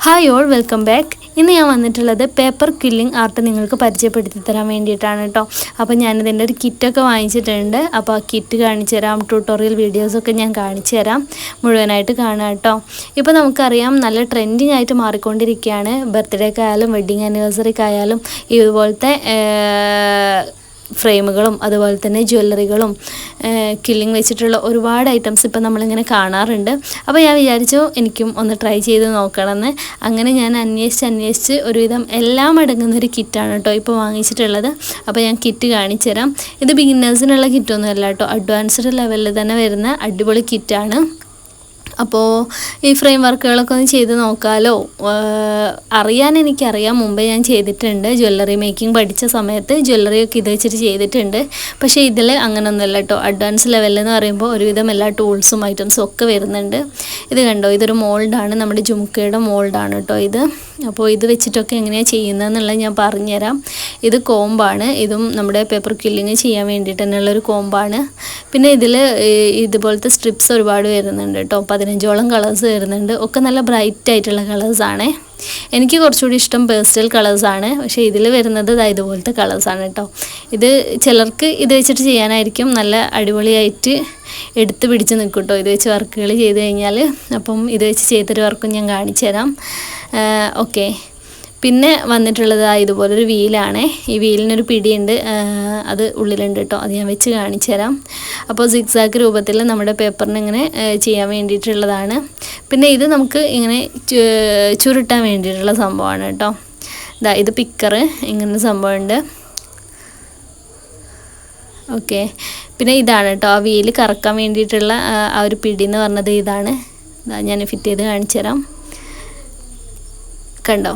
Hi all welcome back. ഇന്ന് ഞാൻ വന്നിട്ടുള്ളത് പേപ്പർ ക്വില്ലിംഗ് ആർട്ട് നിങ്ങൾക്ക് പരിചയപ്പെടുത്തി തരാൻ വേണ്ടിയിട്ടാണ് കേട്ടോ. അപ്പോൾ ഞാനിതിൻ്റെ ഒരു കിറ്റൊക്കെ വാങ്ങിച്ചിട്ടുണ്ട്. അപ്പോൾ ആ കിറ്റ് കാണിച്ചു തരാം, ട്യൂട്ടോറിയൽ വീഡിയോസൊക്കെ ഞാൻ കാണിച്ചു തരാം, മുഴുവനായിട്ട് കാണാം കേട്ടോ. ഇപ്പോൾ നമുക്കറിയാം നല്ല ട്രെൻഡിങ് ആയിട്ട് മാറിക്കൊണ്ടിരിക്കുകയാണ്. ബർത്ത്ഡേക്കായാലും വെഡ്ഡിങ് ആനിവേഴ്സറിക്കായാലും ഇതുപോലത്തെ ഫ്രെയിമുകളും അതുപോലെ തന്നെ ജ്വല്ലറികളും കില്ലിങ് വെച്ചിട്ടുള്ള ഒരുപാട് ഐറ്റംസ് ഇപ്പം നമ്മളിങ്ങനെ കാണാറുണ്ട്. അപ്പോൾ ഞാൻ വിചാരിച്ചു എനിക്കും ഒന്ന് ട്രൈ ചെയ്ത് നോക്കണമെന്ന്. അങ്ങനെ ഞാൻ അന്വേഷിച്ച് ഒരുവിധം എല്ലാം അടങ്ങുന്നൊരു കിറ്റാണ് കേട്ടോ ഇപ്പോൾ വാങ്ങിച്ചിട്ടുള്ളത്. അപ്പോൾ ഞാൻ കിറ്റ് കാണിച്ചു തരാം. ഇത് ബിഗിനേഴ്സിനുള്ള കിറ്റൊന്നുമല്ല കേട്ടോ, അഡ്വാൻസ്ഡ് ലെവലിൽ തന്നെ വരുന്ന അടിപൊളി കിറ്റാണ്. അപ്പോൾ ഈ ഫ്രെയിം വർക്കുകളൊക്കെ ഒന്ന് ചെയ്ത് നോക്കാമല്ലോ. എനിക്കറിയാം, മുമ്പേ ഞാൻ ചെയ്തിട്ടുണ്ട്. ജ്വല്ലറി മേക്കിംഗ് പഠിച്ച സമയത്ത് ജ്വല്ലറിയൊക്കെ ഇത് വെച്ചിട്ട് ചെയ്തിട്ടുണ്ട്. പക്ഷേ ഇതിൽ അങ്ങനെയൊന്നുമല്ല കേട്ടോ. അഡ്വാൻസ് ലെവലിൽ എന്ന് പറയുമ്പോൾ ഒരുവിധം എല്ലാ ടൂൾസും ഐറ്റംസും ഒക്കെ വരുന്നുണ്ട്. ഇത് കണ്ടോ, ഇതൊരു മോൾഡാണ്, നമ്മുടെ ജുംക്കയുടെ മോൾഡാണ് കേട്ടോ ഇത്. അപ്പോൾ ഇത് വെച്ചിട്ടൊക്കെ എങ്ങനെയാണ് ചെയ്യുന്നതെന്നുള്ളത് ഞാൻ പറഞ്ഞുതരാം. ഇത് കോമ്പാണ്, ഇതും നമ്മുടെ പേപ്പർ ക്വില്ലിങ് ചെയ്യാൻ വേണ്ടിയിട്ട് തന്നെയുള്ളൊരു കോമ്പാണ്. പിന്നെ ഇതിൽ ഇതുപോലത്തെ സ്ട്രിപ്സ് ഒരുപാട് വരുന്നുണ്ട് കേട്ടോ. 15ഓളം കളേഴ്സ് വരുന്നുണ്ട്. ഒക്കെ നല്ല ബ്രൈറ്റ് ആയിട്ടുള്ള കളേഴ്സാണ്. എനിക്ക് കുറച്ചുകൂടി ഇഷ്ടം പേസ്റ്റൽ കളേഴ്സാണ്. പക്ഷേ ഇതിൽ വരുന്നത് ഇതുപോലത്തെ കളേഴ്സാണ് കേട്ടോ. ഇത് ചിലർക്ക് ഇത് വെച്ചിട്ട് ചെയ്യാനായിരിക്കും നല്ല അടിപൊളിയായിട്ട് എടുത്ത് പിടിച്ച് നിൽക്കും കേട്ടോ, ഇത് വെച്ച് വർക്കുകൾ ചെയ്ത് കഴിഞ്ഞാൽ. അപ്പം ഇത് വെച്ച് ചെയ്തൊരു വർക്കും ഞാൻ കാണിച്ചു തരാം. ഓക്കെ, പിന്നെ വന്നിട്ടുള്ളത് ഇതുപോലൊരു വീലാണ്. ഈ വീലിനൊരു പിടിയുണ്ട്, അത് ഉള്ളിലുണ്ട് കേട്ടോ. അത് ഞാൻ വെച്ച് കാണിച്ചു തരാം. അപ്പോൾ സിക്സാക്ക് രൂപത്തിൽ നമ്മുടെ പേപ്പറിന് ഇങ്ങനെ ചെയ്യാൻ വേണ്ടിയിട്ടുള്ളതാണ്. പിന്നെ ഇത് നമുക്ക് ഇങ്ങനെ ചുരുട്ടാൻ വേണ്ടിയിട്ടുള്ള സംഭവമാണ് കേട്ടോ. ഇത് പിക്കറ്, ഇങ്ങനെ സംഭവമുണ്ട്. ഓക്കെ, പിന്നെ ഇതാണ് കേട്ടോ ആ വീല് കറക്കാൻ വേണ്ടിയിട്ടുള്ള ആ ഒരു പിടി എന്ന് പറഞ്ഞത് ഇതാണ്. ഞാൻ ഫിറ്റ് ചെയ്ത് കാണിച്ചു തരാം. കണ്ടോ,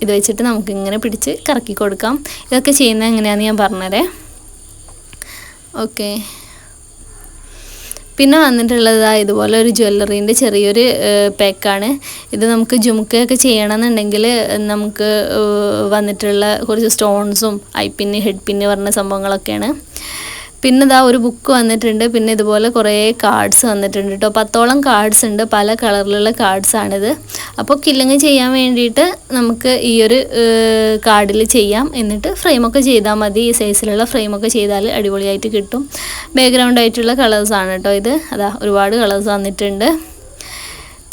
ഇത് വെച്ചിട്ട് നമുക്ക് ഇങ്ങനെ പിടിച്ച് കറക്കി കൊടുക്കാം. ഇതൊക്കെ ചെയ്യുന്നത് എങ്ങനെയാണെന്ന് ഞാൻ പറഞ്ഞുതരേ. ഓക്കെ, പിന്നെ വന്നിട്ടുള്ളത് ഇതുപോലെ ഒരു ജ്വല്ലറീൻ്റെ ചെറിയൊരു പാക്കാണ്. ഇത് നമുക്ക് ജുംക്കയൊക്കെ ചെയ്യണമെന്നുണ്ടെങ്കിൽ നമുക്ക് വന്നിട്ടുള്ള കുറച്ച് സ്റ്റോൺസും ഐപ്പിന്ന് ഹെഡ് പിന്ന് പറഞ്ഞ സംഭവങ്ങളൊക്കെയാണ്. പിന്നെ ഒരു ബുക്ക് വന്നിട്ടുണ്ട്. പിന്നെ ഇതുപോലെ കുറേ കാർഡ്സ് വന്നിട്ടുണ്ട് കേട്ടോ. 10ഓളം കാർഡ്സ് ഉണ്ട്, പല കളറിലുള്ള കാർഡ്സാണിത്. അപ്പോൾ കില്ലിങ് ചെയ്യാൻ വേണ്ടിയിട്ട് നമുക്ക് ഈ ഒരു കാർഡിൽ ചെയ്യാം. എന്നിട്ട് ഫ്രെയിമൊക്കെ ചെയ്താൽ മതി. ഈ സൈസിലുള്ള ഫ്രെയിമൊക്കെ ചെയ്താൽ അടിപൊളിയായിട്ട് കിട്ടും. ബാക്ക്ഗ്രൗണ്ട് ആയിട്ടുള്ള കളേഴ്സാണ് കേട്ടോ ഇത്. ഒരുപാട് കളേഴ്സ് വന്നിട്ടുണ്ട്.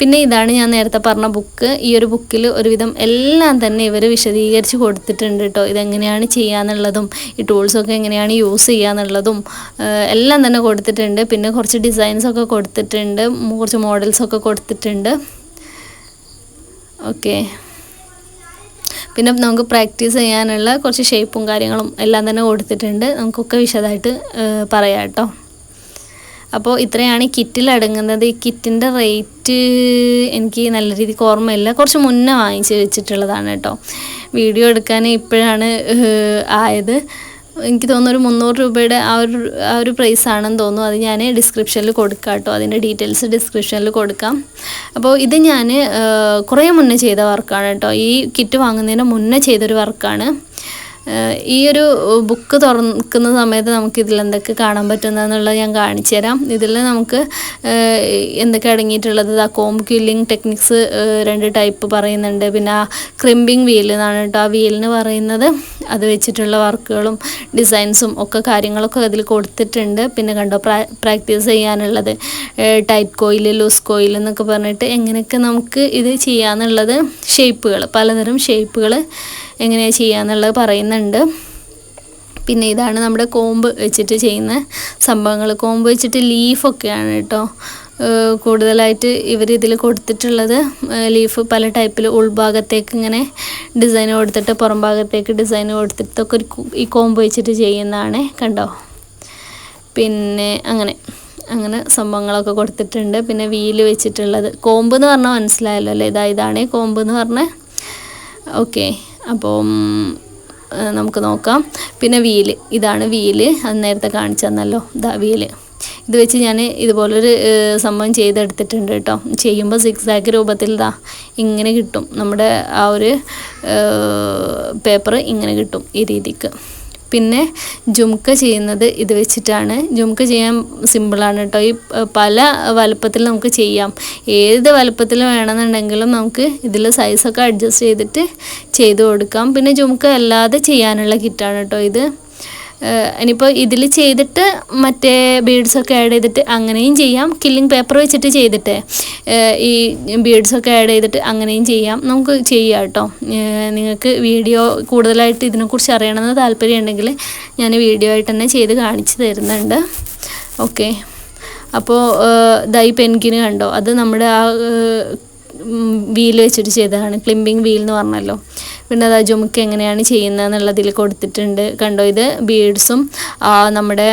പിന്നെ ഇതാണ് ഞാൻ നേരത്തെ പറഞ്ഞ ബുക്ക്. ഈ ഒരു ബുക്കിൽ ഒരുവിധം എല്ലാം തന്നെ ഇവർ വിശദീകരിച്ച് കൊടുത്തിട്ടുണ്ട് കേട്ടോ. ഇതെങ്ങനെയാണ് ചെയ്യാന്നുള്ളതും ഈ ടൂൾസൊക്കെ എങ്ങനെയാണ് യൂസ് ചെയ്യാന്നുള്ളതും എല്ലാം തന്നെ കൊടുത്തിട്ടുണ്ട്. പിന്നെ കുറച്ച് ഡിസൈൻസൊക്കെ കൊടുത്തിട്ടുണ്ട്, കുറച്ച് മോഡൽസൊക്കെ കൊടുത്തിട്ടുണ്ട്. ഓക്കെ, പിന്നെ നമുക്ക് പ്രാക്ടീസ് ചെയ്യാനുള്ള കുറച്ച് ഷേപ്പും കാര്യങ്ങളും എല്ലാം തന്നെ കൊടുത്തിട്ടുണ്ട്. നമുക്കൊക്കെ വിശദമായിട്ട് പറയാം കേട്ടോ. അപ്പോൾ ഇത്രയാണ് ഈ കിറ്റിൽ അടങ്ങുന്നത്. ഈ കിറ്റിൻ്റെ റേറ്റ് എനിക്ക് നല്ല രീതിക്ക് ഓർമ്മയില്ല, കുറച്ച് മുന്നേ വാങ്ങിച്ച് വെച്ചിട്ടുള്ളതാണ് കേട്ടോ. വീഡിയോ എടുക്കാൻ ഇപ്പോഴാണ് ആയത്. എനിക്ക് തോന്നുന്നു ഒരു 300 രൂപയുടെ ആ ഒരു പ്രൈസാണെന്ന് തോന്നുന്നു. അത് ഞാൻ ഡിസ്ക്രിപ്ഷനിൽ കൊടുക്കാം കേട്ടോ, അതിൻ്റെ ഡീറ്റെയിൽസ് ഡിസ്ക്രിപ്ഷനിൽ കൊടുക്കാം. അപ്പോൾ ഇത് ഞാൻ കുറേ മുന്നേ ചെയ്ത വർക്കാണ് കേട്ടോ. ഈ കിറ്റ് വാങ്ങുന്നതിന് മുന്നേ ചെയ്തൊരു വർക്കാണ്. ഈ ഒരു ബുക്ക് തുറക്കുന്ന സമയത്ത് നമുക്ക് ഇതിലെന്തൊക്കെ കാണാൻ പറ്റുന്നതെന്നുള്ളത് ഞാൻ കാണിച്ചു തരാം. ഇതിൽ നമുക്ക് എന്തൊക്കെ അടങ്ങിയിട്ടുള്ളത്, കോംബ് ക്വില്ലിംഗ് ടെക്നിക്സ് 2 ടൈപ്പ് പറയുന്നുണ്ട്. പിന്നെ ക്രിമ്പിംഗ് വീൽ എന്നാണ് കേട്ടോ ആ വീലിന് പറയുന്നത്. അത് വെച്ചിട്ടുള്ള വർക്കുകളും ഡിസൈൻസും ഒക്കെ കാര്യങ്ങളൊക്കെ അതിൽ കൊടുത്തിട്ടുണ്ട്. പിന്നെ കണ്ടോ പ്രാക്ടീസ് ചെയ്യാനുള്ളത് ടൈറ്റ് കോയിൽ, ലൂസ് കോയിൽ എന്നൊക്കെ പറഞ്ഞിട്ട് എങ്ങനെയൊക്കെ നമുക്ക് ഇത് ചെയ്യാന്നുള്ളത്, ഷേപ്പുകൾ, പലതരം ഷേപ്പുകൾ എങ്ങനെയാണ് ചെയ്യാന്നുള്ളത് പറയുന്നുണ്ട്. പിന്നെ ഇതാണ് നമ്മുടെ കോമ്പ് വെച്ചിട്ട് ചെയ്യുന്ന സംഭവങ്ങൾ. കോമ്പ് വെച്ചിട്ട് ലീഫൊക്കെയാണ് കേട്ടോ കൂടുതലായിട്ട് ഇവരിതിൽ കൊടുത്തിട്ടുള്ളത്. ലീഫ് പല ടൈപ്പിൽ ഉൾഭാഗത്തേക്ക് ഇങ്ങനെ ഡിസൈൻ കൊടുത്തിട്ട് പുറം ഭാഗത്തേക്ക് ഡിസൈൻ കൊടുത്തിട്ടൊക്കെ ഈ കോമ്പ് വെച്ചിട്ട് ചെയ്യുന്നതാണ്. കണ്ടോ, പിന്നെ അങ്ങനെ സംഭവങ്ങളൊക്കെ കൊടുത്തിട്ടുണ്ട്. പിന്നെ വീല് വെച്ചിട്ടുള്ളത്, കോമ്പ് എന്ന് പറഞ്ഞാൽ മനസ്സിലായല്ലോ അല്ലേ, ഇതാണ് കോമ്പ് എന്ന് പറഞ്ഞാൽ. ഓക്കെ, അപ്പോൾ നമുക്ക് നോക്കാം. പിന്നെ വീല്, ഇതാണ് വീല്, അത് നേരത്തെ കാണിച്ചു തന്നല്ലോ. വീല് ഇത് വെച്ച് ഞാൻ ഇതുപോലൊരു സംഭവം ചെയ്തെടുത്തിട്ടുണ്ട് കേട്ടോ. ചെയ്യുമ്പോൾ സിക്സാക്ക് രൂപത്തിൽ ഇങ്ങനെ കിട്ടും. നമ്മുടെ ആ ഒരു പേപ്പർ ഇങ്ങനെ കിട്ടും ഈ രീതിക്ക്. പിന്നെ ജുംക്ക ചെയ്യുന്നത് ഇത് വെച്ചിട്ടാണ്. ജുംക്ക ചെയ്യാൻ സിമ്പിളാണ് കേട്ടോ. ഈ പല വലുപ്പത്തിൽ നമുക്ക് ചെയ്യാം. ഏത് വലുപ്പത്തിൽ വേണമെന്നുണ്ടെങ്കിലും നമുക്ക് ഇതിൽ സൈസൊക്കെ അഡ്ജസ്റ്റ് ചെയ്തിട്ട് ചെയ്ത് കൊടുക്കാം. പിന്നെ ജുംക്ക അല്ലാതെ ചെയ്യാനുള്ള കിറ്റാണ് കേട്ടോ ഇത്. ഇനിയിപ്പോൾ ഇതിൽ ചെയ്തിട്ട് മറ്റേ ബീഡ്സൊക്കെ ആഡ് ചെയ്തിട്ട് അങ്ങനെയും ചെയ്യാം. കില്ലിങ് പേപ്പർ വെച്ചിട്ട് ചെയ്തിട്ട് ഈ ബീഡ്സൊക്കെ ആഡ് ചെയ്തിട്ട് അങ്ങനെയും ചെയ്യാം. നമുക്ക് ചെയ്യാം കേട്ടോ. നിങ്ങൾക്ക് വീഡിയോ കൂടുതലായിട്ട് ഇതിനെക്കുറിച്ച് അറിയണമെന്ന് താല്പര്യം ഉണ്ടെങ്കിൽ ഞാൻ വീഡിയോ ആയിട്ട് തന്നെ ചെയ്ത് കാണിച്ച് തരുന്നുണ്ട്. ഓക്കെ, അപ്പോൾ ദൈ പെൻകിന് കണ്ടോ, അത് നമ്മുടെ ആ വീൽ വെച്ചിട്ട് ചെയ്തതാണ്. ക്ലിമ്പിങ് വീൽ എന്ന് പറഞ്ഞല്ലോ. പിന്നെ അത് ജുംക്ക എങ്ങനെയാണ് ചെയ്യുന്നത് എന്നുള്ളതിൽ കൊടുത്തിട്ടുണ്ട്. കണ്ടോ, ഇത് ബീഡ്സും നമ്മുടെ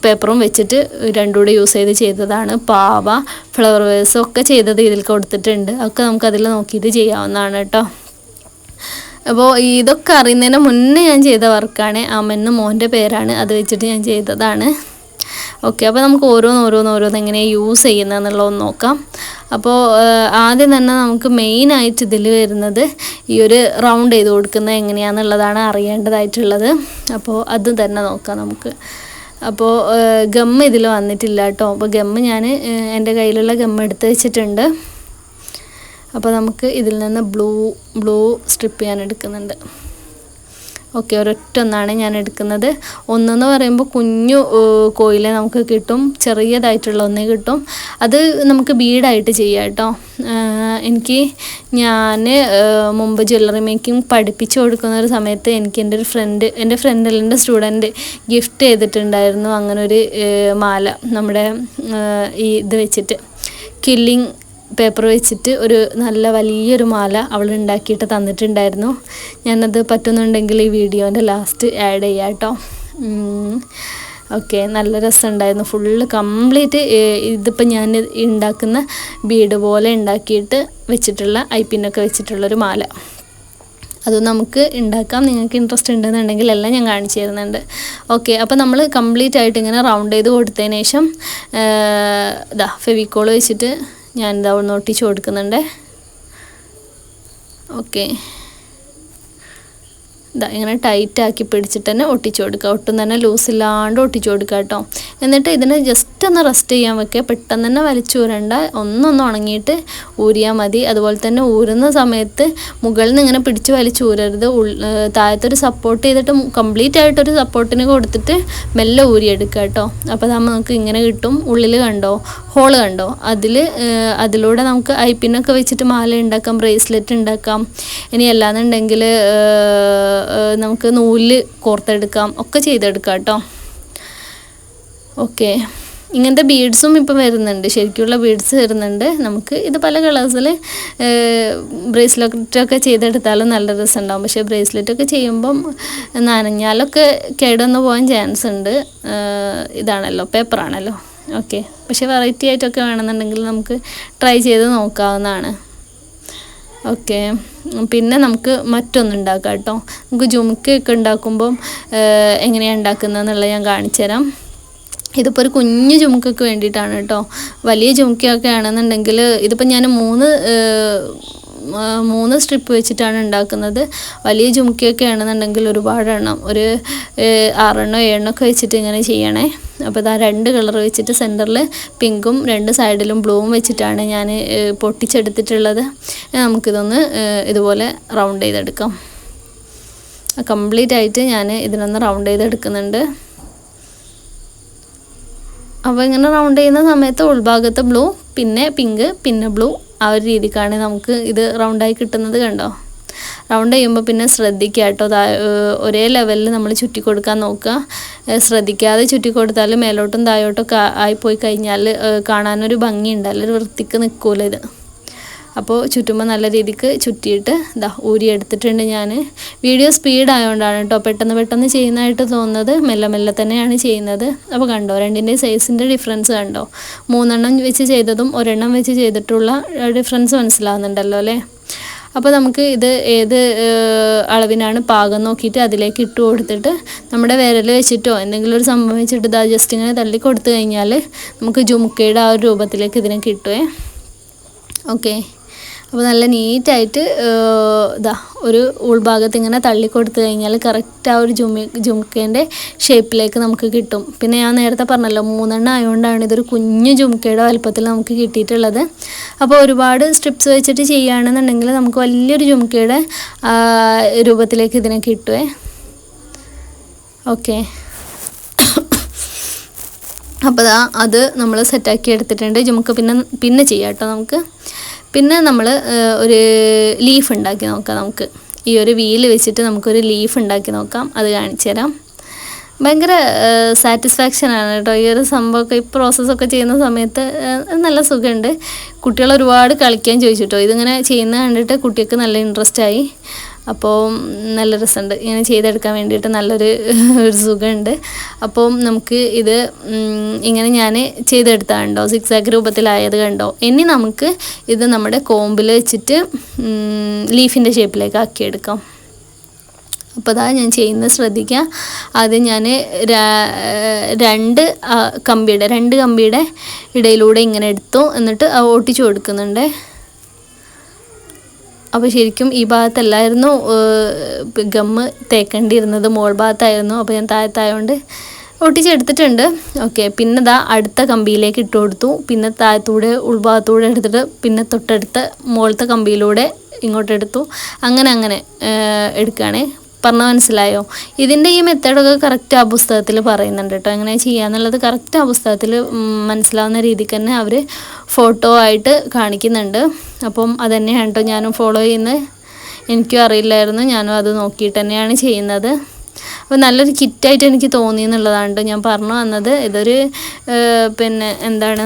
പേപ്പറും വെച്ചിട്ട് രണ്ടും കൂടെ യൂസ് ചെയ്ത് ചെയ്തതാണ്. പാവ, ഫ്ലവർ വേഴ്സും ഒക്കെ ചെയ്തത് ഇതിൽ കൊടുത്തിട്ടുണ്ട്. ഒക്കെ നമുക്കതിൽ നോക്കിയിട്ട് ചെയ്യാവുന്നതാണ് കേട്ടോ. അപ്പോൾ ഇതൊക്കെ അറിയുന്നതിന് മുന്നേ ഞാൻ ചെയ്ത വർക്കാണ്. അമെന്ന് മോൻ്റെ പേരാണ്, അത് വെച്ചിട്ട് ഞാൻ ചെയ്തതാണ്. ഓക്കെ, അപ്പോൾ നമുക്ക് ഓരോന്ന് എങ്ങനെയാണ് യൂസ് ചെയ്യുന്നതെന്നുള്ളതൊന്ന് നോക്കാം. അപ്പോൾ ആദ്യം തന്നെ നമുക്ക് മെയിനായിട്ട് ഇതിൽ വരുന്നത് ഈ ഒരു റൗണ്ട് ചെയ്ത് കൊടുക്കുന്നത് എങ്ങനെയാണെന്നുള്ളതാണ് അറിയേണ്ടതായിട്ടുള്ളത്. അപ്പോൾ അത് തന്നെ നോക്കാം നമുക്ക്. അപ്പോൾ ഗമ്മ് ഇതിൽ വന്നിട്ടില്ല കേട്ടോ. അപ്പോൾ ഗമ്മ് ഞാൻ എൻ്റെ കയ്യിലുള്ള ഗമ്മ് എടുത്ത് വെച്ചിട്ടുണ്ട്. അപ്പോൾ നമുക്ക് ഇതിൽ നിന്ന് ബ്ലൂ സ്ട്രിപ്പ് ഞാൻ എടുക്കുന്നുണ്ട്. ഓക്കെ, ഒരൊറ്റൊന്നാണ് ഞാൻ എടുക്കുന്നത്. ഒന്നെന്ന് പറയുമ്പോൾ കുഞ്ഞു കോയിലെ നമുക്ക് കിട്ടും, ചെറിയതായിട്ടുള്ള ഒന്നേ കിട്ടും. അത് നമുക്ക് ബീഡായിട്ട് ചെയ്യാം കേട്ടോ. ഞാൻ മുമ്പ് ജ്വല്ലറി മേക്കിംഗ് പഠിപ്പിച്ചു കൊടുക്കുന്ന ഒരു സമയത്ത് എനിക്ക് എൻ്റെ സ്റ്റുഡൻറ്റ് ഗിഫ്റ്റ് ചെയ്തിട്ടുണ്ടായിരുന്നു അങ്ങനൊരു മാല. നമ്മുടെ ഈ ഇത് വെച്ചിട്ട് കില്ലിങ് പേപ്പർ വെച്ചിട്ട് ഒരു നല്ല വലിയൊരു മാല അവൾ ഉണ്ടാക്കിയിട്ട് തന്നിട്ടുണ്ടായിരുന്നു. ഞാനത് പറ്റുന്നുണ്ടെങ്കിൽ ഈ വീഡിയോൻ്റെ ലാസ്റ്റ് ആഡ് ചെയ്യാം കേട്ടോ. ഓക്കെ, നല്ല രസമുണ്ടായിരുന്നു. ഫുള്ള് കംപ്ലീറ്റ് ഇതിപ്പോൾ ഞാൻ ഉണ്ടാക്കുന്ന ബീഡ് പോലെ ഉണ്ടാക്കിയിട്ട് വെച്ചിട്ടുള്ള ഐപ്പിന്നൊക്കെ വെച്ചിട്ടുള്ളൊരു മാല. അത് നമുക്ക് ഉണ്ടാക്കാം. നിങ്ങൾക്ക് ഇൻട്രസ്റ്റ് ഉണ്ടെന്നുണ്ടെങ്കിൽ എല്ലാം ഞാൻ കാണിച്ചു തരുന്നുണ്ട്. ഓക്കെ, അപ്പോൾ നമ്മൾ കംപ്ലീറ്റ് ആയിട്ട് ഇങ്ങനെ റൗണ്ട് ചെയ്ത് കൊടുത്തതിന് ശേഷം ഫെവിക്കോൾ വെച്ചിട്ട് ഞാൻ ഒന്ന് ഒട്ടിച്ച് കൊടുക്കുന്നുണ്ട്. ഓക്കെ, ഇങ്ങനെ ടൈറ്റാക്കി പിടിച്ചിട്ട് തന്നെ ഒട്ടിച്ചു കൊടുക്കുക. ഒട്ടും തന്നെ ലൂസില്ലാണ്ട് ഒട്ടിച്ചു കൊടുക്കുക കേട്ടോ. എന്നിട്ട് ഇതിനെ ജസ്റ്റ് ഒന്ന് റെസ്റ്റ് ചെയ്യാൻ വെക്കുക. പെട്ടെന്ന് തന്നെ വലിച്ചൂരണ്ട, ഒന്നൊന്ന് ഉണങ്ങിയിട്ട് ഊരിയാൽ മതി. അതുപോലെ തന്നെ ഊരുന്ന സമയത്ത് മുകളിൽ നിന്ന് ഇങ്ങനെ പിടിച്ച് വലിച്ചൂരരുത്. താഴത്തൊരു സപ്പോർട്ട് ചെയ്തിട്ട് കംപ്ലീറ്റ് ആയിട്ടൊരു സപ്പോർട്ടിന് കൊടുത്തിട്ട് മെല്ലെ ഊരിയെടുക്കുക കേട്ടോ. അപ്പോൾ നമുക്ക് ഇങ്ങനെ കിട്ടും. ഉള്ളിൽ കണ്ടോ ഹോള് കണ്ടോ, അതിലൂടെ നമുക്ക് ഐപ്പിന്നൊക്കെ വെച്ചിട്ട് മാല ഉണ്ടാക്കാം, ബ്രേസ്ലെറ്റ് ഉണ്ടാക്കാം. ഇനി അല്ലാന്നുണ്ടെങ്കിൽ നമുക്ക് നൂല് കോർത്തെടുക്കാം, ഒക്കെ ചെയ്തെടുക്കാം കേട്ടോ. ഓക്കെ, ഇങ്ങനത്തെ ബീഡ്സും ഇപ്പം വരുന്നുണ്ട്, ശരിക്കുള്ള ബീഡ്സ് വരുന്നുണ്ട്. നമുക്ക് ഇത് പല കളേഴ്സിൽ ബ്രേസ്ലെറ്റൊക്കെ ചെയ്തെടുത്താലും നല്ല രസമുണ്ടാകും. പക്ഷേ ബ്രേസ്ലെറ്റൊക്കെ ചെയ്യുമ്പം നനഞ്ഞാലൊക്കെ കേടൊന്ന് പോകാൻ ചാൻസ് ഉണ്ട്. ഇതാണല്ലോ, പേപ്പറാണല്ലോ. ഓക്കെ, പക്ഷേ വെറൈറ്റി ആയിട്ടൊക്കെ വേണമെന്നുണ്ടെങ്കിൽ നമുക്ക് ട്രൈ ചെയ്ത് നോക്കാവുന്നതാണ്. ഓക്കെ, പിന്നെ നമുക്ക് മറ്റൊന്നുണ്ടാക്കാം കേട്ടോ. നമുക്ക് ജുംക്കയൊക്കെ ഉണ്ടാക്കുമ്പം എങ്ങനെയാണ് ഉണ്ടാക്കുന്നതെന്നുള്ളത് ഞാൻ കാണിച്ചു തരാം. ഇതിപ്പോൾ ഒരു കുഞ്ഞു ജുംക്കയ്ക്ക് വേണ്ടിയിട്ടാണ് കേട്ടോ. വലിയ ജുംക്കയൊക്കെ ആണെന്നുണ്ടെങ്കിൽ ഇതിപ്പോൾ ഞാൻ മൂന്ന് സ്ട്രിപ്പ് വെച്ചിട്ടാണ് ഉണ്ടാക്കുന്നത്. വലിയ ജുംക്കയൊക്കെ ആണെന്നുണ്ടെങ്കിൽ ഒരുപാട് എണ്ണം, ഒരു 6 എണ്ണോ 7 എണ്ണമൊക്കെ വെച്ചിട്ട് ഇങ്ങനെ ചെയ്യണേ. അപ്പോൾ ഇതാ 2 കളർ വെച്ചിട്ട് സെൻറ്ററിൽ പിങ്കും 2 സൈഡിലും ബ്ലൂവും വെച്ചിട്ടാണ് ഞാൻ പൊട്ടിച്ചെടുത്തിട്ടുള്ളത്. നമുക്കിതൊന്ന് ഇതുപോലെ റൗണ്ട് ചെയ്തെടുക്കാം. കംപ്ലീറ്റ് ആയിട്ട് ഞാൻ ഇതിനൊന്ന് റൗണ്ട് ചെയ്തെടുക്കുന്നുണ്ട്. അപ്പോൾ ഇങ്ങനെ റൗണ്ട് ചെയ്യുന്ന സമയത്ത് ഉൾഭാഗത്ത് ബ്ലൂ, പിന്നെ പിങ്ക്, പിന്നെ ബ്ലൂ, ആ ഒരു രീതിക്കാണ് നമുക്ക് ഇത് റൗണ്ടായി കിട്ടുന്നത്. കണ്ടോ, റൗണ്ട് ചെയ്യുമ്പോൾ പിന്നെ ശ്രദ്ധിക്കുക കേട്ടോ. ഒരേ ലെവലിൽ നമ്മൾ ചുറ്റി കൊടുക്കാൻ നോക്കുക. ശ്രദ്ധിക്കാതെ ചുറ്റി കൊടുത്താൽ മേലോട്ടും താഴോട്ടൊക്കെ ആയിപ്പോയി കഴിഞ്ഞാൽ കാണാനൊരു ഭംഗി ഉണ്ടാവില്ല, ഒരു വൃത്തിക്ക് നിൽക്കൂല ഇത്. അപ്പോൾ ചുറ്റുമ്പോൾ നല്ല രീതിക്ക് ചുറ്റിയിട്ട് ഊരി എടുത്തിട്ടുണ്ട് ഞാൻ. വീഡിയോ സ്പീഡ് ആയതുകൊണ്ടാണ് കേട്ടോ പെട്ടെന്ന് ചെയ്യുന്നതായിട്ട് തോന്നുന്നത്. മെല്ലെ തന്നെയാണ് ചെയ്യുന്നത്. അപ്പോൾ കണ്ടോ, രണ്ടിൻ്റെ സൈസിൻ്റെ ഡിഫറൻസ് കണ്ടോ. 3 എണ്ണം വെച്ച് ചെയ്തതും 1 എണ്ണം വെച്ച് ചെയ്തിട്ടുള്ള ഡിഫറൻസ് മനസ്സിലാവുന്നുണ്ടല്ലോ അല്ലേ. അപ്പോൾ നമുക്ക് ഇത് ഏത് അളവിനാണ് പാകം നോക്കിയിട്ട് അതിലേക്ക് ഇട്ട് കൊടുത്തിട്ട് നമ്മുടെ വിരൽ വെച്ചിട്ടോ എന്തെങ്കിലും ഒരു സംഭവം വെച്ചിട്ട് ജസ്റ്റ് ഇങ്ങനെ തള്ളി കൊടുത്തു കഴിഞ്ഞാൽ നമുക്ക് ജുംക്കയുടെ ആ ഒരു രൂപത്തിലേക്ക് ഇതിനെ കിട്ടുമേ. ഓക്കെ, അപ്പോൾ നല്ല നീറ്റായിട്ട് ഇതാ ഒരു ഉൾഭാഗത്ത് ഇങ്ങനെ തള്ളിക്കൊടുത്തു കഴിഞ്ഞാൽ കറക്റ്റ് ആ ഒരു ജുംക്കേൻ്റെ ഷേപ്പിലേക്ക് നമുക്ക് കിട്ടും. പിന്നെ ഞാൻ നേരത്തെ പറഞ്ഞല്ലോ 3 ആയതുകൊണ്ടാണ് ഇതൊരു കുഞ്ഞു ജുംക്കയുടെ വലുപ്പത്തിൽ നമുക്ക് കിട്ടിയിട്ടുള്ളത്. അപ്പോൾ ഒരുപാട് സ്ട്രിപ്സ് വെച്ചിട്ട് ചെയ്യുകയാണെന്നുണ്ടെങ്കിൽ നമുക്ക് വലിയൊരു ജുംക്കയുടെ രൂപത്തിലേക്ക് ഇതിനെ കിട്ടുമേ. ഓക്കെ, അപ്പോൾ അത് നമ്മൾ സെറ്റാക്കി എടുത്തിട്ടുണ്ട്. ജുംക്ക പിന്നെ ചെയ്യാം കേട്ടോ നമുക്ക്. പിന്നെ നമ്മൾ ഒരു ലീഫ് ഉണ്ടാക്കി നോക്കാം. നമുക്ക് ഈ ഒരു വീല് വെച്ചിട്ട് നമുക്കൊരു ലീഫ് ഉണ്ടാക്കി നോക്കാം. അത് കാണിച്ചു തരാം. ഭയങ്കര സാറ്റിസ്ഫാക്ഷനാണ് കേട്ടോ ഈ ഒരു സംഭവമൊക്കെ, ഈ പ്രോസസ്സൊക്കെ ചെയ്യുന്ന സമയത്ത് നല്ല സുഖമുണ്ട്. കുട്ടികൾ ഒരുപാട് കളിക്കാൻ ചോദിച്ചിട്ടോ. ഇതിങ്ങനെ ചെയ്യുന്നത് കണ്ടിട്ട് കുട്ടികൾക്ക് നല്ല ഇൻട്രസ്റ്റായി. അപ്പോൾ നല്ല രസമുണ്ട് ഇങ്ങനെ ചെയ്തെടുക്കാൻ വേണ്ടിയിട്ട്, നല്ലൊരു സുഖമുണ്ട്. അപ്പോൾ നമുക്ക് ഇത് ഇങ്ങനെ ഞാൻ ചെയ്തെടുത്താൽ കണ്ടോ, സിക്സാക്ക് രൂപത്തിലായത് കണ്ടോ. ഇനി നമുക്ക് ഇത് നമ്മുടെ കോമ്പിൽ വെച്ചിട്ട് ലീഫിൻ്റെ ഷേപ്പിലേക്ക് ആക്കിയെടുക്കാം. അപ്പോൾ അതാ ഞാൻ ചെയ്യുന്നത് ശ്രദ്ധിക്കുക. ആദ്യം ഞാൻ രണ്ട് കമ്പിയുടെ ഇടയിലൂടെ ഇങ്ങനെ എടുത്തു, എന്നിട്ട് ഒട്ടിച്ചു കൊടുക്കുന്നുണ്ട്. അപ്പോൾ ശരിക്കും ഈ ഭാഗത്തല്ലായിരുന്നു ഗമ്മ് തേക്കേണ്ടിയിരുന്നത്, മോൾ ഭാഗത്തായിരുന്നു. അപ്പോൾ ഞാൻ താഴത്തായതുകൊണ്ട് ഒട്ടിച്ചെടുത്തിട്ടുണ്ട്. ഓക്കെ, പിന്നെ ഇതാ അടുത്ത കമ്പിയിലേക്ക് ഇട്ട് കൊടുത്തു. പിന്നെ താഴത്തൂടെ ഉൾഭാഗത്തൂടെ എടുത്തിട്ട് പിന്നെ തൊട്ടടുത്ത മുകളിലത്തെ കമ്പിയിലൂടെ ഇങ്ങോട്ടെടുത്തു. അങ്ങനെ എടുക്കുകയാണേ. പറഞ്ഞാൽ മനസ്സിലായോ? ഇതിൻ്റെ ഈ മെത്തേഡൊക്കെ കറക്റ്റ് ആ പുസ്തകത്തിൽ പറയുന്നുണ്ട് കേട്ടോ. എങ്ങനെ ചെയ്യാന്നുള്ളത് കറക്റ്റ് ആ പുസ്തകത്തിൽ മനസ്സിലാവുന്ന രീതിക്ക് തന്നെ അവർ ഫോട്ടോ ആയിട്ട് കാണിക്കുന്നുണ്ട്. അപ്പം അതുതന്നെയാണ് കേട്ടോ ഞാനും ഫോളോ ചെയ്യുന്നത്. എനിക്കും അറിയില്ലായിരുന്നു, ഞാനും അത് നോക്കിയിട്ട് തന്നെയാണ് ചെയ്യുന്നത്. അപ്പോൾ നല്ലൊരു കിറ്റായിട്ട് എനിക്ക് തോന്നി എന്നുള്ളതാണ് ഞാൻ പറഞ്ഞു വന്നത്. ഇതൊരു പിന്നെ എന്താണ്,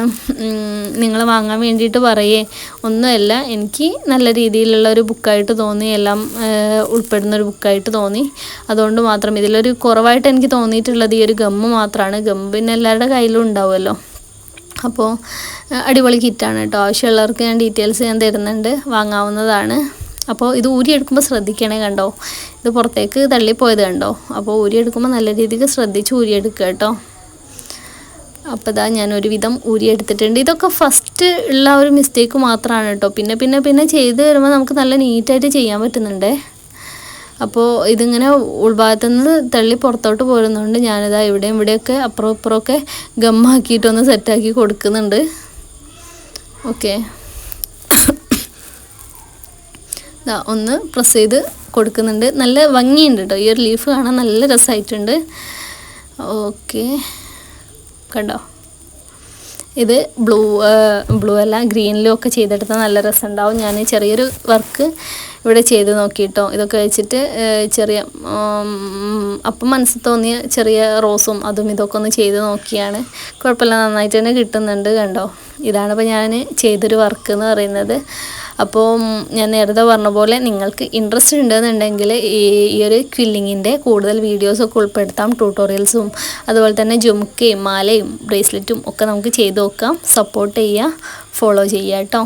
നിങ്ങൾ വാങ്ങാൻ വേണ്ടിയിട്ട് പറയേ ഒന്നുമല്ല, എനിക്ക് നല്ല രീതിയിലുള്ള ഒരു ബുക്കായിട്ട് തോന്നി, എല്ലാം ഉൾപ്പെടുന്നൊരു ബുക്കായിട്ട് തോന്നി. അതുകൊണ്ട് മാത്രം ഇതിലൊരു കുറവായിട്ട് എനിക്ക് തോന്നിയിട്ടുള്ളത് ഈ ഒരു ഗമ്മ് മാത്രമാണ്. ഗമ്മ് പിന്നെ എല്ലാവരുടെ കയ്യിലും ഉണ്ടാവുമല്ലോ. അപ്പോൾ അടിപൊളി കിറ്റാണ് കേട്ടോ. ആവശ്യമുള്ളവർക്ക് ഞാൻ ഡീറ്റെയിൽസ് ഞാൻ തരുന്നുണ്ട്, വാങ്ങാവുന്നതാണ്. അപ്പോൾ ഇത് ഊരിയെടുക്കുമ്പോൾ ശ്രദ്ധിക്കണേ. കണ്ടോ, ഇത് പുറത്തേക്ക് തള്ളിപ്പോയത് കണ്ടോ. അപ്പോൾ ഊരിയെടുക്കുമ്പോൾ നല്ല രീതിക്ക് ശ്രദ്ധിച്ച് ഊരിയെടുക്കുക കേട്ടോ. അപ്പോൾ ഇതാ ഞാനൊരു വിധം ഊരിയെടുത്തിട്ടുണ്ട്. ഇതൊക്കെ ഫസ്റ്റ് ഉള്ള ഒരു മിസ്റ്റേക്ക് മാത്രമാണ് കേട്ടോ. പിന്നെ ചെയ്ത് വരുമ്പോൾ നമുക്ക് നല്ല നീറ്റായിട്ട് ചെയ്യാൻ പറ്റുന്നുണ്ട്. അപ്പോൾ ഇതിങ്ങനെ ഉൾഭാഗത്തു നിന്ന് തള്ളി പുറത്തോട്ട് പോരുന്നതുകൊണ്ട് ഞാനിതാ ഇവിടെയൊക്കെ അപ്പുറം ഇപ്പുറമൊക്കെ ഗമ്മാക്കിയിട്ടൊന്ന് സെറ്റാക്കി കൊടുക്കുന്നുണ്ട്. ഓക്കെ, ഒന്ന് പ്രസ് ചെയ്ത് കൊടുക്കുന്നുണ്ട്. നല്ല ഭംഗിയുണ്ട് കേട്ടോ, ഈ ഒരു ലീഫ് കാണാൻ നല്ല രസമായിട്ടുണ്ട്. ഓക്കെ, കണ്ടോ, ഇത് ബ്ലൂ അല്ല ഗ്രീനിലും ഒക്കെ ചെയ്തെടുത്താൽ നല്ല രസമുണ്ടാവും. ഞാൻ ചെറിയൊരു വർക്ക് ഇവിടെ ചെയ്ത് നോക്കിയിട്ടോ. ഇതൊക്കെ വെച്ചിട്ട് ചെറിയ അപ്പം മനസ്സിൽ തോന്നിയ ചെറിയ റോസും അതും ഇതൊക്കെ ഒന്ന് ചെയ്ത് നോക്കിയാണ്. കുഴപ്പമില്ല, നന്നായിട്ട് തന്നെ കിട്ടുന്നുണ്ട്. കണ്ടോ, ഇതാണ് ഇപ്പോൾ ഞാൻ ചെയ്തൊരു വർക്ക് എന്ന് പറയുന്നത്. അപ്പോൾ ഞാൻ നേരത്തെ പറഞ്ഞ പോലെ നിങ്ങൾക്ക് ഇൻട്രസ്റ്റ് ഉണ്ടെന്നുണ്ടെങ്കിൽ ഈ ഒരു ക്വില്ലിങ്ങിൻ്റെ കൂടുതൽ വീഡിയോസൊക്കെ ഉൾപ്പെടുത്താം, ട്യൂട്ടോറിയൽസും അതുപോലെ തന്നെ ജുംക്കയും മാലയും ബ്രേസ്ലെറ്റും ഒക്കെ നമുക്ക് ചെയ്ത് നോക്കാം. സപ്പോർട്ട് ചെയ്യുക, ഫോളോ ചെയ്യുക കേട്ടോ.